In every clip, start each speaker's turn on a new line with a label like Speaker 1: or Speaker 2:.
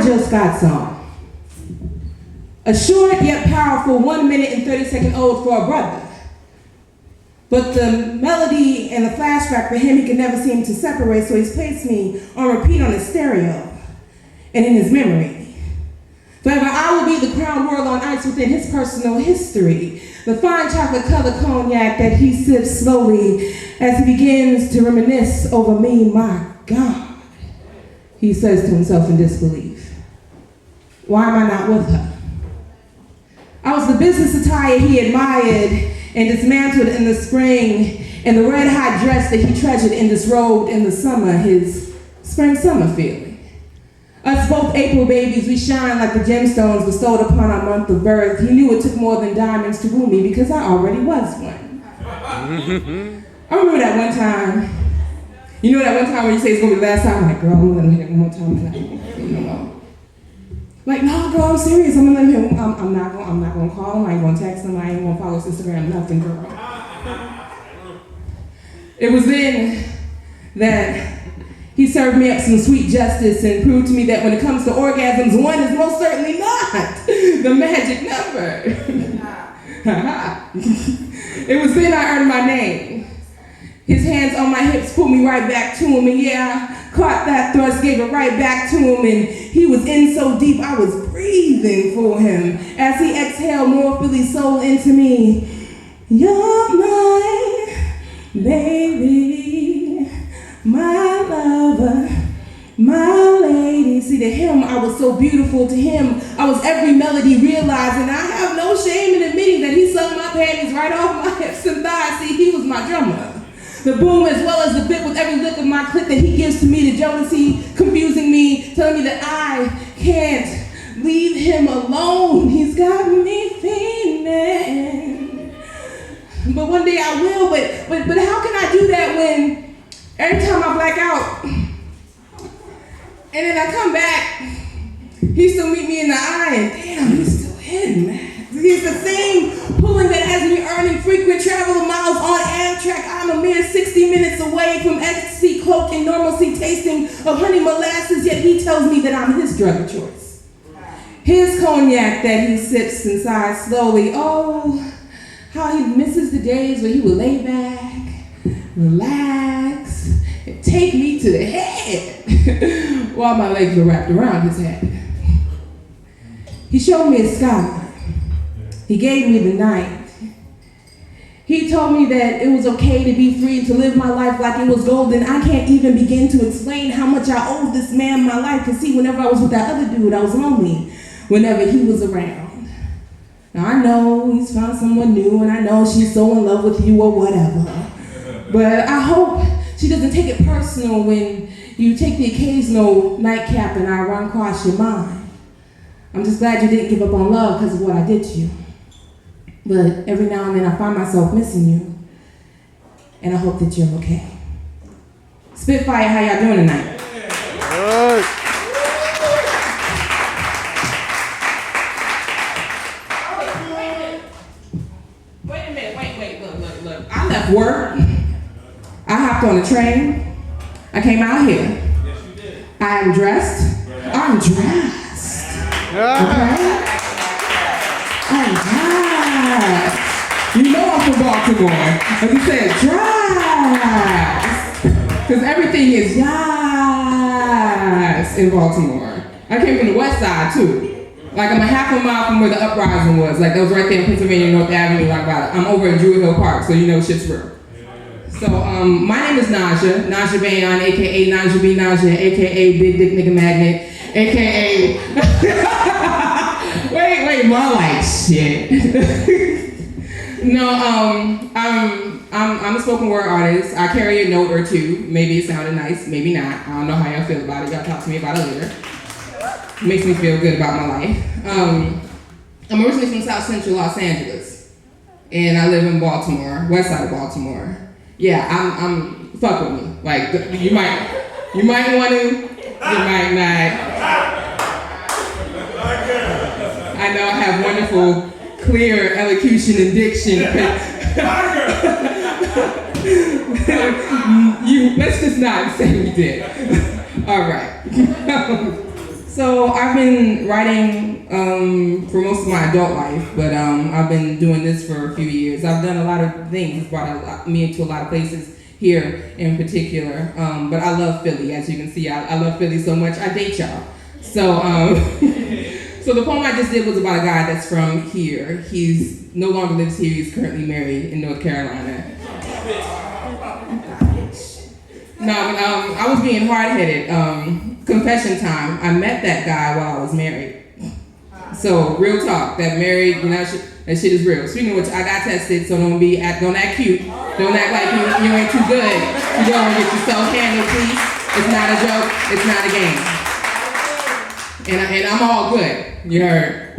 Speaker 1: Just Got Some. A short yet powerful 1 minute and 30-second ode for a brother. But the melody and the flashback for him, he could never seem to separate, so he's placed me on repeat on his stereo and in his memory. Forever I will be the crown royal on ice within his personal history. The fine chocolate colored cognac that he sips slowly as he begins to reminisce over me. My God, he says to himself in disbelief. Why am I not with her? I was the business attire he admired and dismantled in the spring, and the red hot dress that he treasured and disrobed in the summer, his spring-summer feeling. Us both April babies, we shine like the gemstones bestowed upon our month of birth. He knew it took more than diamonds to woo me because I already was one. I remember that one time. You know that one time when you say it's gonna be the last time? I'm like, girl, I'm gonna let him hit it one more time. You know. Like, no, girl, I'm serious. I'm gonna let him. I'm not gonna call him. I ain't gonna text him. I ain't gonna follow his Instagram. Nothing, girl. It was then that he served me up some sweet justice and proved to me that when it comes to orgasms, one is most certainly not the magic number. It was then I earned my name. His hands on my hips pulled me right back to him, and yeah, I caught that thrust, gave it right back to him, and he was in so deep I was breathing for him as he exhaled more Philly soul into me. You're my baby, my lover, my lady. See, to him, I was so beautiful. To him, I was every melody realized, and I have no shame in admitting that he sung my panties right off my hips and thighs. See, he was my drummer. The boom as well as the bit with every lick of my clip that he gives to me, the jealousy confusing me, telling me that I can't leave him alone. He's got me feeling. But one day I will, but how can I do that when every time I black out and then I come back, he still meet me in the eye and damn, he's still in, man. He's the same pulling that has me earning frequent travel miles on Amtrak. I'm a mere 60 minutes away from ecstasy, cloaked in normalcy, tasting of honey molasses, yet he tells me that I'm his drug of choice. His cognac that he sips and sighs slowly. Oh, how he misses the days where he would lay back, relax, and take me to the head while my legs were wrapped around his head. He showed me a sky. He gave me the night. He told me that it was okay to be free and to live my life like it was golden. I can't even begin to explain how much I owe this man my life. Because see, whenever I was with that other dude, I was lonely whenever he was around. Now I know he's found someone new, and I know she's so in love with you or whatever. But I hope she doesn't take it personal when you take the occasional nightcap and I run across your mind. I'm just glad you didn't give up on love because of what I did to you. But every now and then I find myself missing you, and I hope that you're okay. SpitFire, how y'all doing tonight? Good. Wait a minute, look. I left work. I hopped on a train. I came out here.
Speaker 2: Yes, you did.
Speaker 1: I am dressed. I'm dressed. Okay? I'm dressed. You know I'm from Baltimore. As you said, dress. Because everything is yes in Baltimore. I came from the west side too. Like I'm a half a mile from where the uprising was. Like that was right there in Pennsylvania, North Avenue. Like I'm over in Druid Hill Park, so you know shit's real. So my name is Najah Bayyan, aka Najah B. Najah, aka Big Dick Nigga Magnet, aka wait, more like shit. No, I'm a spoken word artist. I carry a note or two. Maybe it sounded nice, maybe not. I don't know how y'all feel about it. Y'all talk to me about it later. It makes me feel good about my life. I'm originally from South Central Los Angeles, and I live in Baltimore, west side of Baltimore. Yeah, I'm fuck with me. Like you might want to, you might not. I know I have wonderful, clear elocution and diction. Let's just not say we did. All right. So I've been writing for most of my adult life, but I've been doing this for a few years. I've done a lot of things. It's brought me into a lot of places here in particular. But I love Philly, as you can see. I love Philly so much. I date y'all. So, so the poem I just did was about a guy that's from here. He's no longer lives here. He's currently married in North Carolina. No, I was being hard-headed. Confession time. I met that guy while I was married. So real talk. That married, that shit is real. Speaking of which, I got tested, so don't act cute. Don't act like you ain't too good. You don't get yourself handled, please. It's not a joke. It's not a game. And I'm all good. You heard?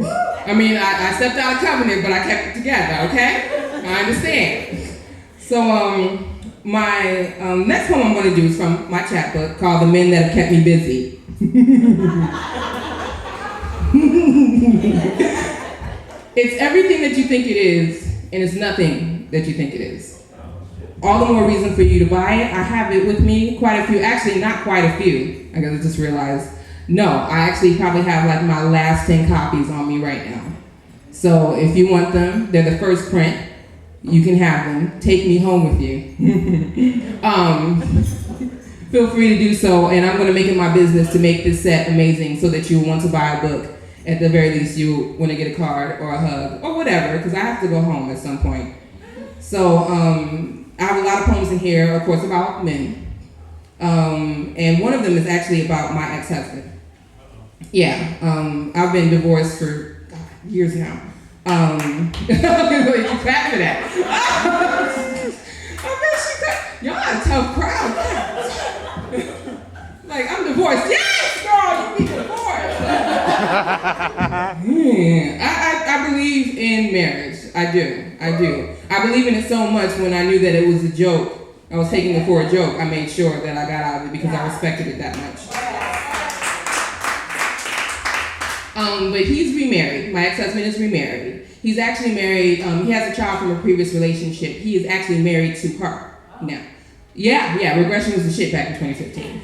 Speaker 1: I mean, I stepped out of covenant, but I kept it together. Okay? I understand. So my next poem I'm going to do is from my chapbook called "The Men That Have Kept Me Busy." It's everything that you think it is, and it's nothing that you think it is. All the more reason for you to buy it. I have it with me, quite a few. Actually, not quite a few. I guess I just realized. No, I actually probably have like my last 10 copies on me right now. So if you want them, they're the first print. You can have them. Take me home with you. Feel free to do so, and I'm going to make it my business to make this set amazing so that you want to buy a book. At the very least, you want to get a card or a hug or whatever, because I have to go home at some point. So I have a lot of poems in here, of course, about men. And one of them is actually about my ex-husband. Yeah, I've been divorced for years now. You clap for that. I bet she clap. Y'all are a tough crowd. Like, I'm divorced. Yes, girl, you be divorced. I believe in marriage. I do. I believe in it so much when I knew that it was a joke. I was taking it for a joke. I made sure that I got out of it because I respected it that much. But he's remarried. My ex-husband is remarried. He's actually married. He has a child from a previous relationship. He is actually married to her now. Yeah. Regression was the shit back in 2015.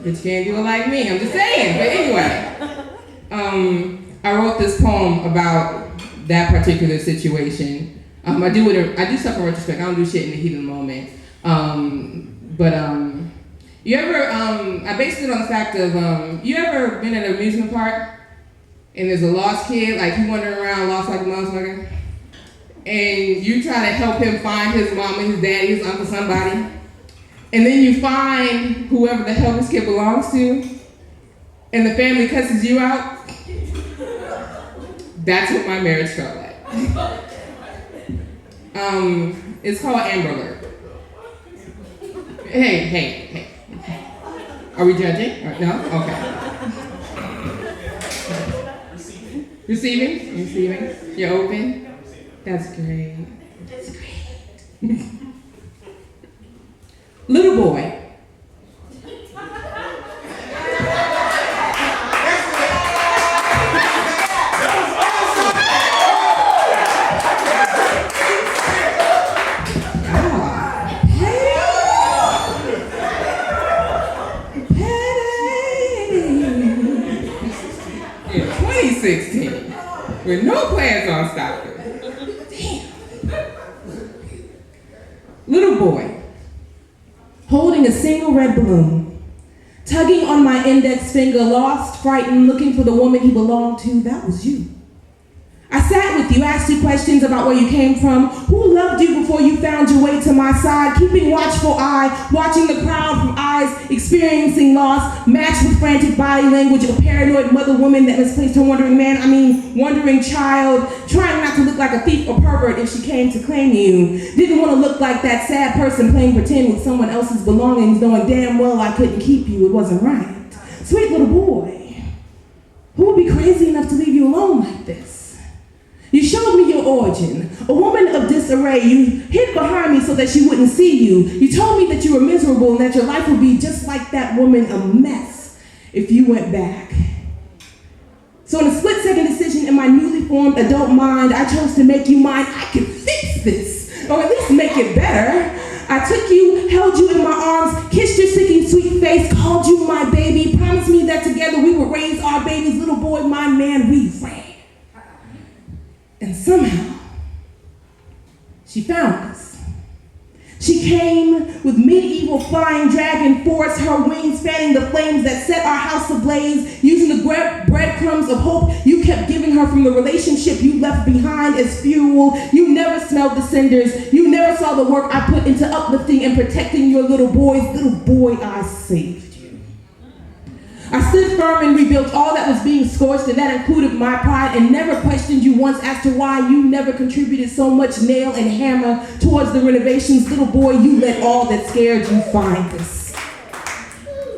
Speaker 1: But you can't do it like me. I'm just saying. But anyway, I wrote this poem about that particular situation. I do stuff in retrospect. I don't do shit in the heat of the moment. You ever, I based it on the fact of, you ever been at an amusement park and there's a lost kid, like he wandering around lost like a motherfucker, and you try to help him find his mama, his daddy, his uncle, somebody, and then you find whoever the hell this kid belongs to, and the family cusses you out? That's what my marriage felt like. It's called Amber Alert. Hey. Are we judging? No? Okay. Receiving? You're open? That's great. Little boy. With no plans on stopping. Damn. Little boy, holding a single red balloon, tugging on my index finger, lost, frightened, looking for the woman he belonged to. That was you. I sat with you, asked you questions about where you came from, who loved you before you found your way to my side, keeping watchful eye, watching the crowd from eyes, experiencing loss, matched with frantic body language, a paranoid mother woman that misplaced her wandering child, trying not to look like a thief or pervert if she came to claim you. Didn't want to look like that sad person playing pretend with someone else's belongings, knowing damn well I couldn't keep you, it wasn't right. Sweet little boy, who would be crazy enough to leave you alone like this? You showed me your origin, a woman of disarray. You hid behind me so that she wouldn't see you. You told me that you were miserable and that your life would be just like that woman, a mess, if you went back. So in a split-second decision in my newly formed adult mind, I chose to make you mine. I can fix this. or at least make it better. I took you, held you in my arms, kissed your sicky sweet face, called you my baby, promised me that together we would raise our babies, little boy, my man, we ran. And somehow, she found us. She came with medieval flying dragon force, her wings fanning the flames that set our house ablaze, using the breadcrumbs of hope you kept giving her from the relationship you left behind as fuel. You never smelled the cinders. You never saw the work I put into uplifting and protecting your little boys. Little boy, I saved you. I stood firm and rebuilt all that was being scorched, and that included my pride, and never questioned you once as to why you never contributed so much nail and hammer towards the renovations. Little boy, you let all that scared you find us.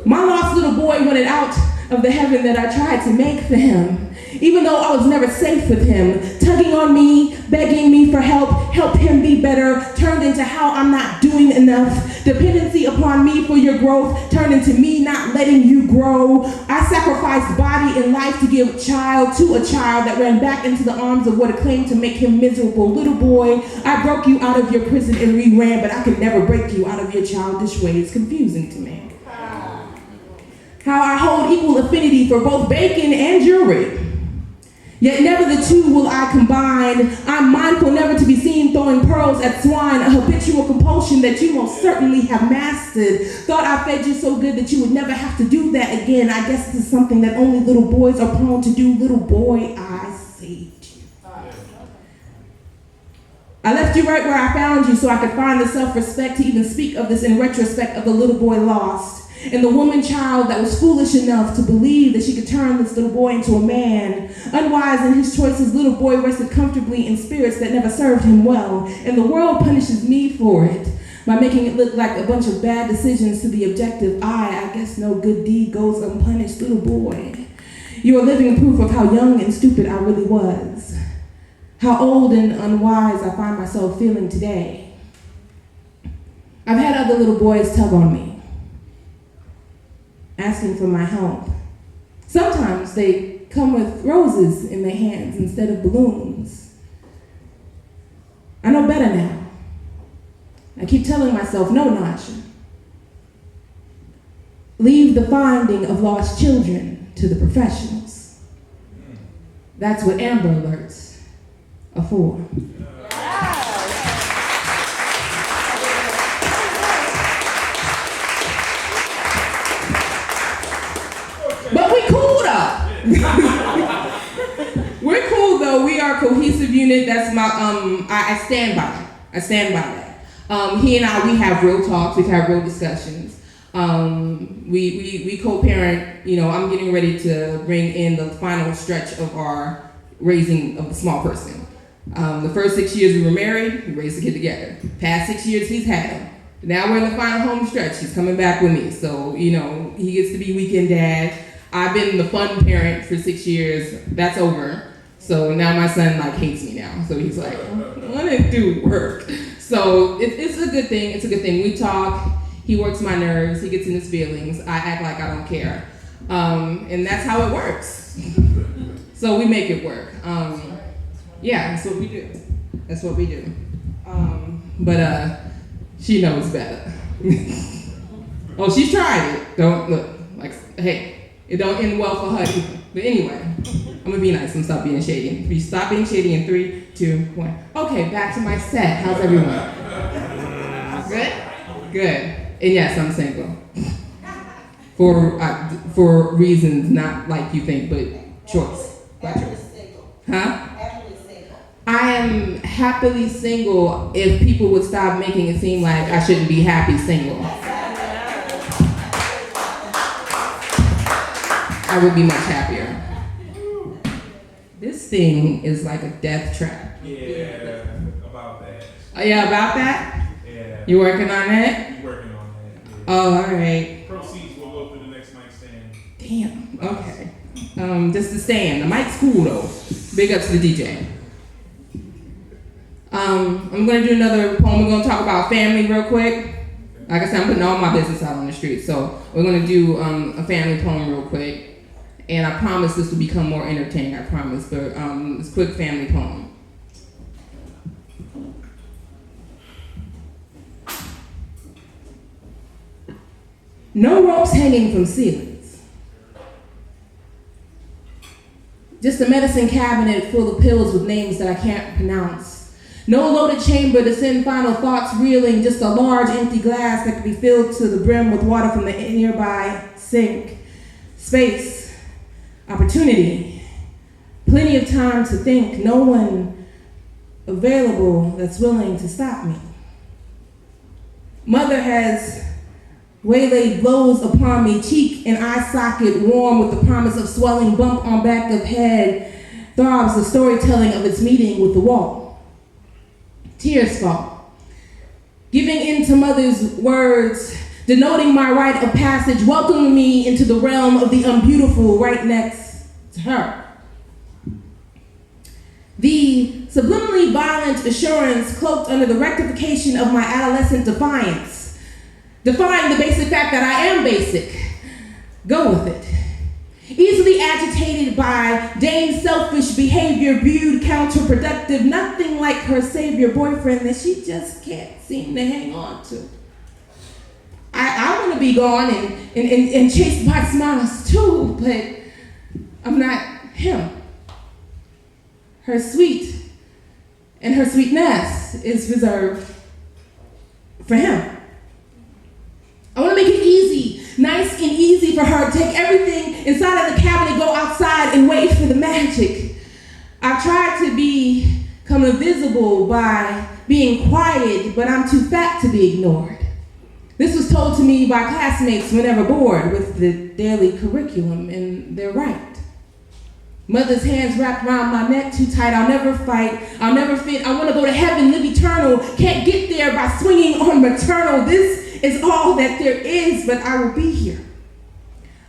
Speaker 1: My lost little boy wanted out of the heaven that I tried to make for him, even though I was never safe with him, tugging on me, begging me for help him be better, turned into how I'm not doing enough. Dependency upon me for your growth turned into me not letting you grow. I sacrificed body and life to give a child that ran back into the arms of what it claimed to make him miserable. Little boy, I broke you out of your prison and re-ran, but I could never break you out of your childish ways. Confusing to me. How I hold equal affinity for both bacon and jewelry. Yet never the two will I combine. I'm mindful never to be seen throwing pearls at swine, a habitual compulsion that you most certainly have mastered. Thought I fed you so good that you would never have to do that again. I guess this is something that only little boys are prone to do. Little boy, I saved you. I left you right where I found you so I could find the self-respect to even speak of this in retrospect of the little boy lost. And the woman child that was foolish enough to believe that she could turn this little boy into a man. Unwise in his choices, little boy rested comfortably in spirits that never served him well. And the world punishes me for it by making it look like a bunch of bad decisions to the objective I guess no good deed goes unpunished. Little boy, you are living proof of how young and stupid I really was. How old and unwise I find myself feeling today. I've had other little boys tug on me, asking for my help. Sometimes they come with roses in their hands instead of balloons. I know better now. I keep telling myself, no, Najah. Leave the finding of lost children to the professionals. That's what Amber Alerts are for. But we cool though. We're cool though. We are a cohesive unit. That's my I stand by that. I stand by that. He and I, we have real talks. We've had real discussions. We co-parent. You know, I'm getting ready to bring in the final stretch of our raising of a small person. The first 6 years we were married. We raised the kid together. Past 6 years he's had him. Now we're in the final home stretch. He's coming back with me. So, you know, he gets to be weekend dad. I've been the fun parent for 6 years. That's over. So now my son like hates me now. So he's like, I want to do work. So it's a good thing. It's a good thing. We talk. He works my nerves. He gets in his feelings. I act like I don't care. And that's how it works. So we make it work. Yeah, that's what we do. That's what we do. But she knows better. Oh, she's tried it. Don't look like, hey. It don't end well for her either. But anyway, I'm gonna be nice and stop being shady. If you stop being shady in 3, 2, 1. Okay, back to my set. How's everyone? Good? Good. And yes, I'm single. For reasons not like you think, but choice. By choice. Huh? I am happily single if people would stop making it seem like I shouldn't be happy single. I would be much happier. This thing is like a death trap.
Speaker 2: Yeah, about that.
Speaker 1: Oh, yeah, about that?
Speaker 2: Yeah.
Speaker 1: You working on that?
Speaker 2: You working on that. Yeah.
Speaker 1: Oh, all right.
Speaker 2: Proceeds will go through the next mic stand.
Speaker 1: Damn, okay. Just the stand. The mic's cool though. Big up to the DJ. I'm gonna do another poem. We're gonna talk about family real quick. Like I said, I'm putting all my business out on the street. So we're gonna do a family poem real quick. And I promise this will become more entertaining, I promise. But it's a quick family poem. No ropes hanging from ceilings. Just a medicine cabinet full of pills with names that I can't pronounce. No loaded chamber to send final thoughts reeling, just a large empty glass that could be filled to the brim with water from the nearby sink. Space, opportunity, plenty of time to think, no one available that's willing to stop me. Mother has waylaid blows upon me, cheek and eye socket warm with the promise of swelling bump on back of head, throbs the storytelling of its meeting with the wall. Tears fall, giving in to mother's words, denoting my rite of passage, welcoming me into the realm of the unbeautiful right next to her. The subliminally violent assurance cloaked under the rectification of my adolescent defiance, defying the basic fact that I am basic. Go with it. Easily agitated by Dame's selfish behavior, viewed counterproductive, nothing like her savior boyfriend that she just can't seem to hang on to. I want to be gone and chased by smiles too, but I'm not him. Her sweet and her sweetness is reserved for him. I want to make it easy, nice and easy for her to take everything inside of the cabinet, go outside and wait for the magic. I've tried to become invisible by being quiet, but I'm too fat to be ignored. This was told to me by classmates whenever bored with the daily curriculum, and they're right. Mother's hands wrapped around my neck too tight. I'll never fight. I'll never fit. I want to go to heaven, live eternal. Can't get there by swinging on maternal. This is all that there is, but I will be here.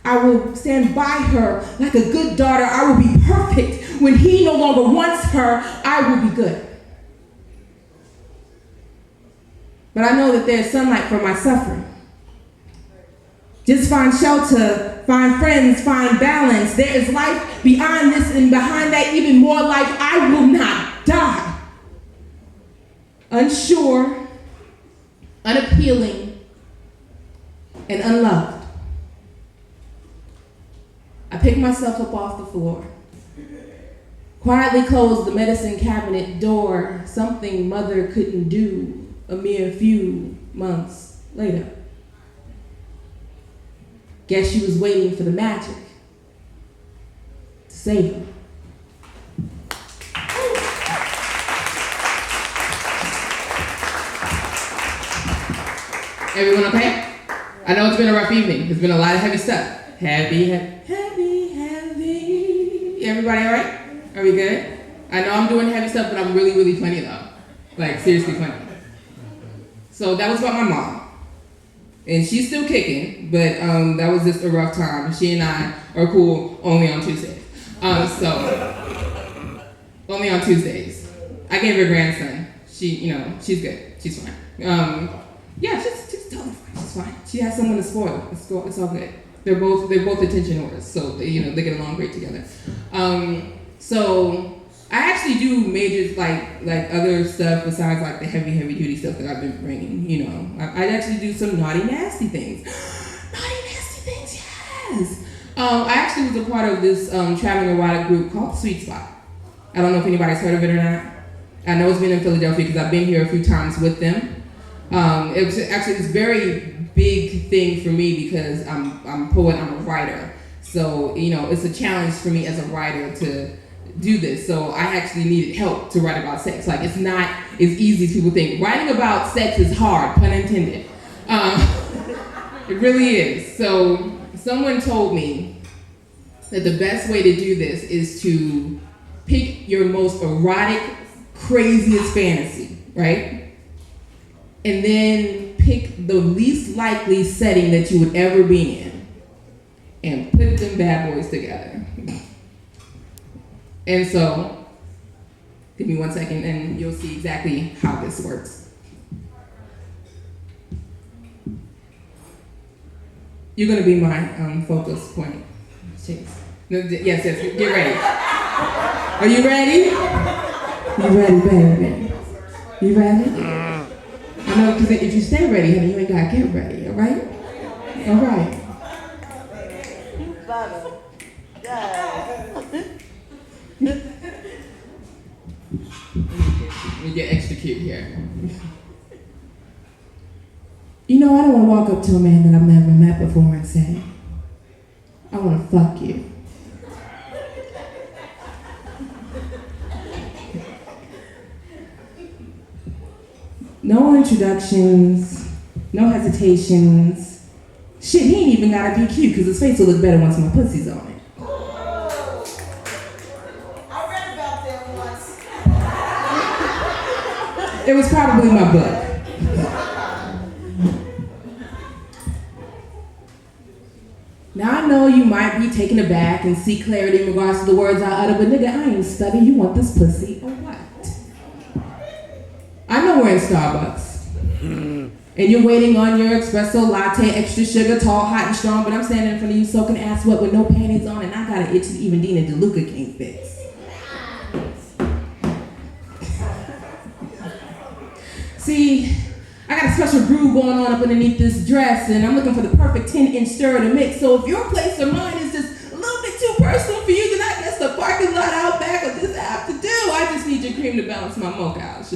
Speaker 1: I will stand by her like a good daughter. I will be perfect. When he no longer wants her, I will be good. But I know that there's sunlight for my suffering. Just find shelter, find friends, find balance. There is life beyond this, and behind that even more life. I will not die. Unsure, unappealing, and unloved. I pick myself up off the floor, quietly close the medicine cabinet door, something mother couldn't do a mere few months later. Guess she was waiting for the magic to save her. Everyone okay? I know it's been a rough evening. There's been a lot of heavy stuff. Heavy. Everybody all right? Are we good? I know I'm doing heavy stuff, but I'm really, really funny though. Like, seriously funny. So that was about my mom. And she's still kicking, but that was just a rough time. She and I are cool only on Tuesdays. Only on Tuesdays. I gave her a grandson. She's good. She's fine. She's totally fine. She's fine. She has someone to spoil. It's all good. They're both attention whores, so they get along great together. So I actually do majors like other stuff besides like the heavy duty stuff that I've been bringing. I actually do some naughty nasty things. Yes. I actually was a part of this traveling erotic group called Sweet Spot. I don't know if anybody's heard of it or not. I know it's been in Philadelphia because I've been here a few times with them. It was actually this very big thing for me because I'm a poet, I'm a writer. So, it's a challenge for me as a writer to do this. So I actually needed help to write about sex. Like, it's not as easy as people think. Writing about sex is hard, pun intended. It really is. So someone told me that the best way to do this is to pick your most erotic, craziest fantasy, right? And then pick the least likely setting that you would ever be in and put them bad boys together. And so, give me 1 second and you'll see exactly how this works. You're gonna be my focus point. Chase. No, yes, get ready. Are you ready? You ready, baby? You ready? I know, because if you stay ready, honey, you ain't gotta get ready, all right? All right. Let me get extra cute here. You know, I don't want to walk up to a man that I've never met before and say, I want to fuck you. No introductions, no hesitations. Shit, he ain't even gotta be cute because his face will look better once my pussy's on it.
Speaker 3: I read about that once.
Speaker 1: It was probably my book. Now I know you might be taken aback and seek clarity in regards to the words I utter, but nigga, I ain't study. You want this pussy or what? I know we're in Starbucks. And you're waiting on your espresso latte, extra sugar, tall, hot, and strong, but I'm standing in front of you soaking ass wet with no panties on, and I got an itch that even Dina DeLuca can't fix. See, I got a special brew going on up underneath this dress, and I'm looking for the perfect 10-inch stir to mix. So if your place or mine is just a little bit too personal for you, then I guess the parking lot out back will just have to do. I just need your cream to balance my mocha out.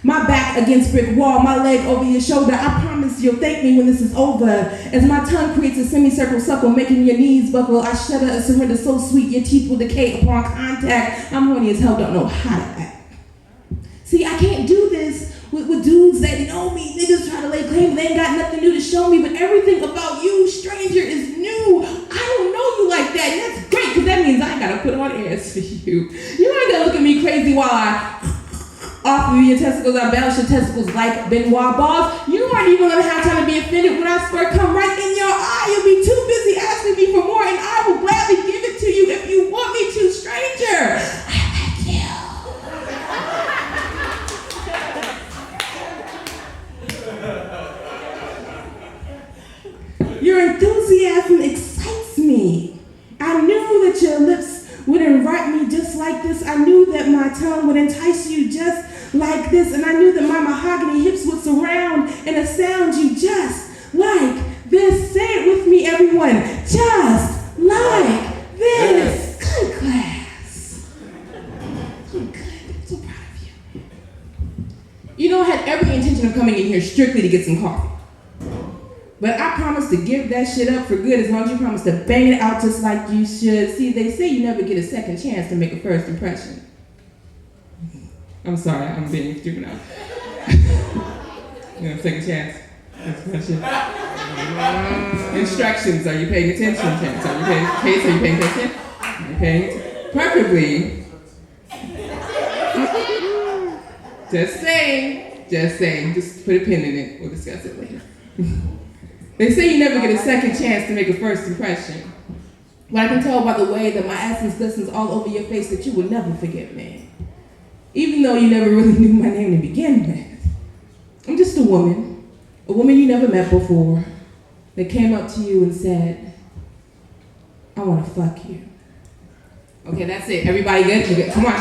Speaker 1: My back against brick wall, my leg over your shoulder. I promise you'll thank me when this is over. As my tongue creates a semicircle suckle, making your knees buckle, I shudder a surrender so sweet your teeth will decay upon contact. I'm horny as hell, don't know how to act. See, I can't do this with dudes that know me. Niggas try to lay claim they ain't got nothing new to show me, but everything about you, stranger, is new. I don't know you like that, and that's great, because that means I ain't gotta put on airs for you. You ain't gonna look at me crazy while I off of your testicles, I balance your testicles like Benoit balls. You aren't even gonna have time to be offended when I swear come right in your eye. You'll be too busy asking me for more, and I will gladly give it to you if you want me to, stranger. I like you. Your enthusiasm excites me. I knew that your lips would invite me just like this. I knew that my tongue would entice you just like this, and I knew that my mahogany hips would surround and astound you just like this. Say it with me, everyone. Just like this. Good class. Good. I'm so proud of you. You know, I had every intention of coming in here strictly to get some coffee. But I promise to give that shit up for good as long as you promise to bang it out just like you should. See, they say you never get a second chance to make a first impression. I'm sorry, I'm being stupid now. You know, second chance. Instructions, are you paying attention, Chance? Are you paying attention? Are you paying attention? Are you paying attention? Preferably. Just saying. Just put a pin in it. We'll discuss it later. They say you never get a second chance to make a first impression. But I can tell by the way that my essence glistens all over your face that you will never forget me. Even though you never really knew my name to begin with. I'm just a woman you never met before, that came up to you and said, I want to fuck you. Okay, that's it. Everybody good? You good? Come on. All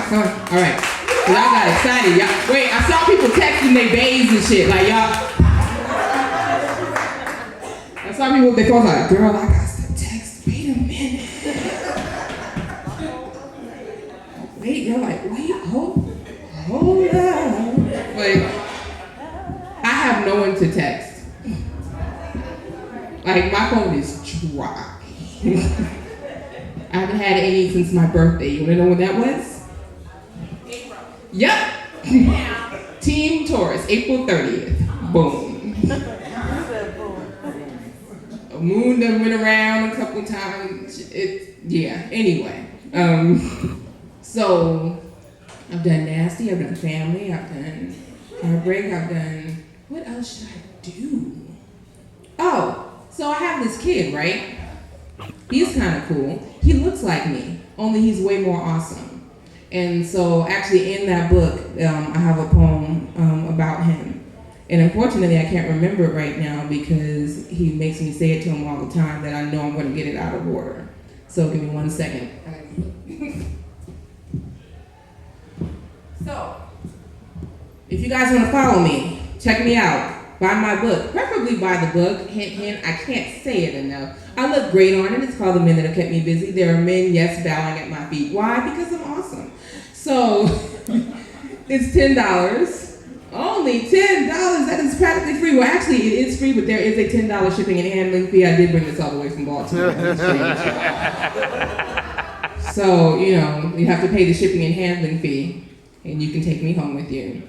Speaker 1: right. Y'all got excited. Wait, I saw people texting their babes and shit. Like, y'all. I saw people with their phones like, girl, I got some text. Wait a minute. Wait, you're like, wait, hold up. Like, I have no one to text. Like, my phone is dry. I haven't had any since my birthday. You wanna know when that was? April. Yep. Yeah. Team Taurus, April 30th. Boom. A moon done went around a couple times. Anyway. So, I've done nasty, I've done family, I've done heartbreak, I've done, what else should I do? Oh, so I have this kid, right? He's kind of cool. He looks like me, only he's way more awesome. And so actually in that book, I have a poem about him. And unfortunately, I can't remember it right now because he makes me say it to him all the time that I know I'm going to get it out of order. So give me 1 second. So, if you guys want to follow me, check me out. Buy my book. Preferably buy the book. Hint, hint. I can't say it enough. I look great on it. It's called The Men That Have Kept Me Busy. There are men, yes, bowing at my feet. Why? Because I'm awesome. So, it's $10. Only $10. That is practically free. Well, actually, it is free, but there is a $10 shipping and handling fee. I did bring this all the way from Baltimore. So, you know, you have to pay the shipping and handling fee, and you can take me home with you.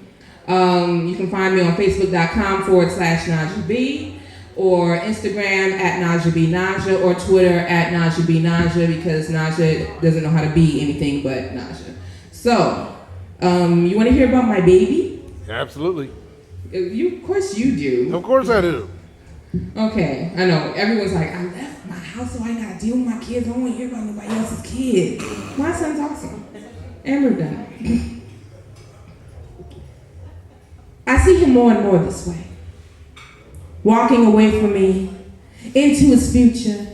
Speaker 1: You can find me on Facebook.com/Najah B, or Instagram @NajahBNajah, or Twitter @NajahBNajah, because Najah doesn't know how to be anything but Najah. So, you want to hear about my baby?
Speaker 4: Absolutely.
Speaker 1: Of course you do.
Speaker 4: Of course I do.
Speaker 1: Okay, I know. Everyone's like, I left my house so I ain't gotta deal with my kids. I don't want to hear about nobody else's kids. My son's awesome. And we're done. I see him more and more this way. Walking away from me, into his future.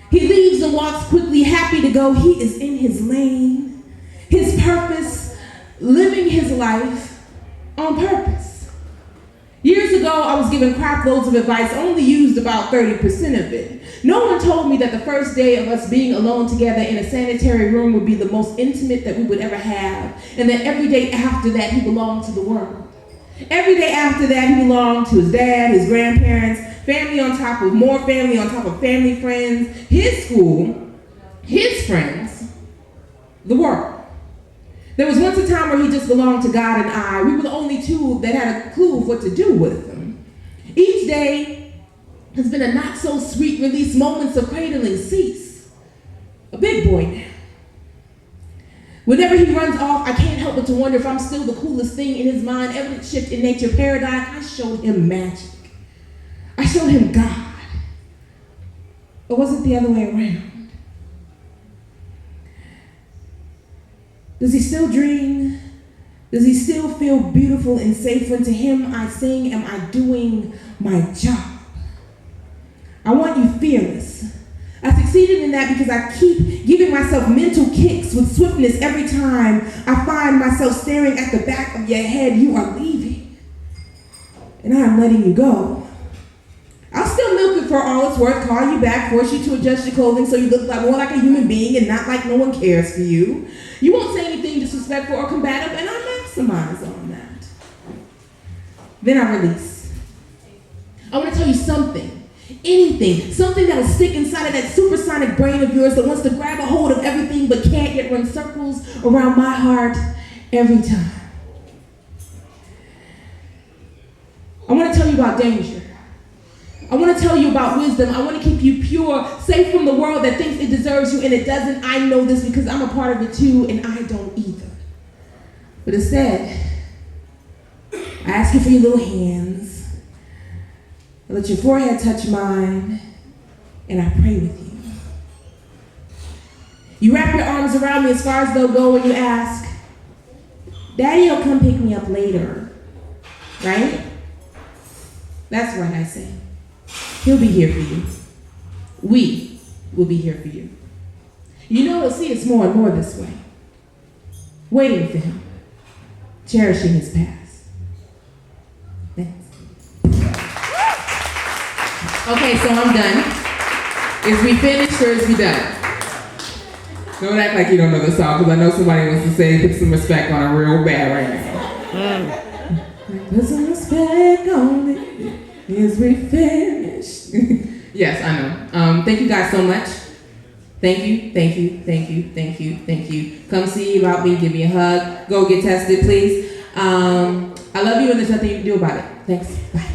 Speaker 1: He leaves and walks quickly, happy to go. He is in his lane, his purpose, living his life on purpose. Years ago, I was given crap loads of advice, only used about 30% of it. No one told me that the first day of us being alone together in a sanitary room would be the most intimate that we would ever have, and that every day after that, he belonged to the world. Every day after that, he belonged to his dad, his grandparents, family on top of more family on top of family friends, his school, his friends, the world. There was once a time where he just belonged to God and I. We were the only two that had a clue of what to do with him. Each day has been a not so sweet release, moments of cradling cease. A big boy now. Whenever he runs off, I can't help but to wonder if I'm still the coolest thing in his mind. Evident shift in nature paradigm. I showed him magic. I showed him God. Or was it the other way around? Does he still dream? Does he still feel beautiful and safe when to him I sing? Am I doing my job? I want you fearless. I succeeded in that because I keep giving myself mental kicks with swiftness every time I find myself staring at the back of your head. You are leaving, and I am letting you go. I'll still milk it for all it's worth, call you back, force you to adjust your clothing so you look more like a human being and not like no one cares for you. You won't say anything disrespectful or combative, and I maximize on that. Then I release. I want to tell you something, anything, something that will stick inside of that supersonic brain of yours that wants to grab a hold of everything but can't yet run circles around my heart every time. I want to tell you about danger. I want to tell you about wisdom. I want to keep you pure, safe from the world that thinks it deserves you and it doesn't. I know this because I'm a part of it too, and I don't either. But instead, I ask you for your little hands. I let your forehead touch mine, and I pray with you. You wrap your arms around me as far as they'll go and you ask, Daddy will come pick me up later, right? That's right, I say. He'll be here for you. We will be here for you. You know, we'll see it's more and more this way. Waiting for him. Cherishing his past. Thanks. Okay, so I'm done. Is we finished or is we done? Don't act like you don't know the song, because I know somebody wants to say, put some respect on it real bad right now. Put some respect on it. Is we finished? Yes, I know. Thank you guys so much. Thank you, thank you, thank you, thank you, thank you. Come see about me, give me a hug. Go get tested, please. I love you and there's nothing you can do about it. Thanks, bye.